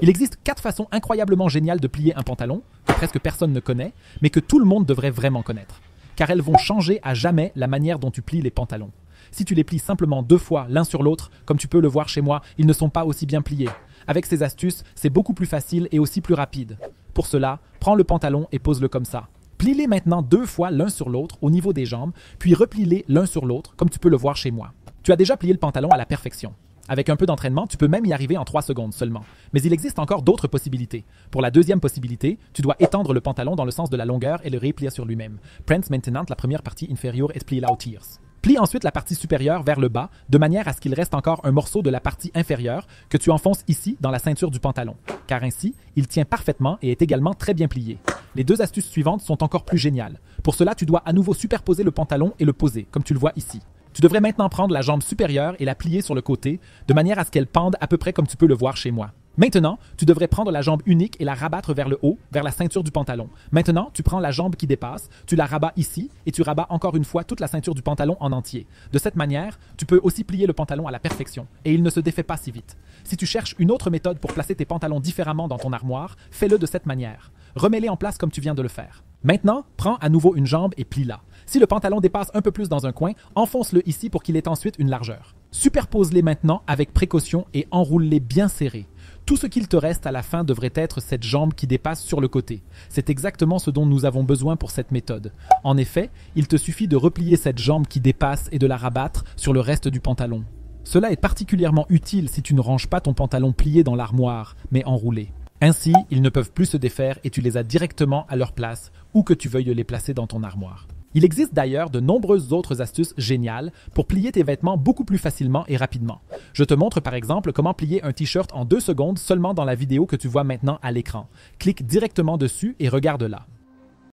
Il existe 4 façons incroyablement géniales de plier un pantalon, que presque personne ne connaît, mais que tout le monde devrait vraiment connaître. Car elles vont changer à jamais la manière dont tu plies les pantalons. Si tu les plies simplement 2 fois l'un sur l'autre, comme tu peux le voir chez moi, ils ne sont pas aussi bien pliés. Avec ces astuces, c'est beaucoup plus facile et aussi plus rapide. Pour cela, prends le pantalon et pose-le comme ça. Plie-les maintenant 2 fois l'un sur l'autre au niveau des jambes, puis replie-les l'un sur l'autre, comme tu peux le voir chez moi. Tu as déjà plié le pantalon à la perfection. Avec un peu d'entraînement, tu peux même y arriver en 3 secondes seulement. Mais il existe encore d'autres possibilités. Pour la deuxième possibilité, tu dois étendre le pantalon dans le sens de la longueur et le replier sur lui-même. Prends maintenant la première partie inférieure et plie-la au tiers. Plie ensuite la partie supérieure vers le bas, de manière à ce qu'il reste encore un morceau de la partie inférieure que tu enfonces ici dans la ceinture du pantalon, car ainsi, il tient parfaitement et est également très bien plié. Les 2 astuces suivantes sont encore plus géniales. Pour cela, tu dois à nouveau superposer le pantalon et le poser, comme tu le vois ici. Tu devrais maintenant prendre la jambe supérieure et la plier sur le côté, de manière à ce qu'elle pende à peu près comme tu peux le voir chez moi. Maintenant, tu devrais prendre la jambe unique et la rabattre vers le haut, vers la ceinture du pantalon. Maintenant, tu prends la jambe qui dépasse, tu la rabats ici et tu rabats encore une fois toute la ceinture du pantalon en entier. De cette manière, tu peux aussi plier le pantalon à la perfection et il ne se défait pas si vite. Si tu cherches une autre méthode pour placer tes pantalons différemment dans ton armoire, fais-le de cette manière. Remets-les en place comme tu viens de le faire. Maintenant, prends à nouveau une jambe et plie-la. Si le pantalon dépasse un peu plus dans un coin, enfonce-le ici pour qu'il ait ensuite une largeur. Superpose-les maintenant avec précaution et enroule-les bien serrés. Tout ce qu'il te reste à la fin devrait être cette jambe qui dépasse sur le côté. C'est exactement ce dont nous avons besoin pour cette méthode. En effet, il te suffit de replier cette jambe qui dépasse et de la rabattre sur le reste du pantalon. Cela est particulièrement utile si tu ne ranges pas ton pantalon plié dans l'armoire, mais enroulé. Ainsi, ils ne peuvent plus se défaire et tu les as directement à leur place, où que tu veuilles les placer dans ton armoire. Il existe d'ailleurs de nombreuses autres astuces géniales pour plier tes vêtements beaucoup plus facilement et rapidement. Je te montre par exemple comment plier un t-shirt en 2 secondes seulement dans la vidéo que tu vois maintenant à l'écran. Clique directement dessus et regarde là.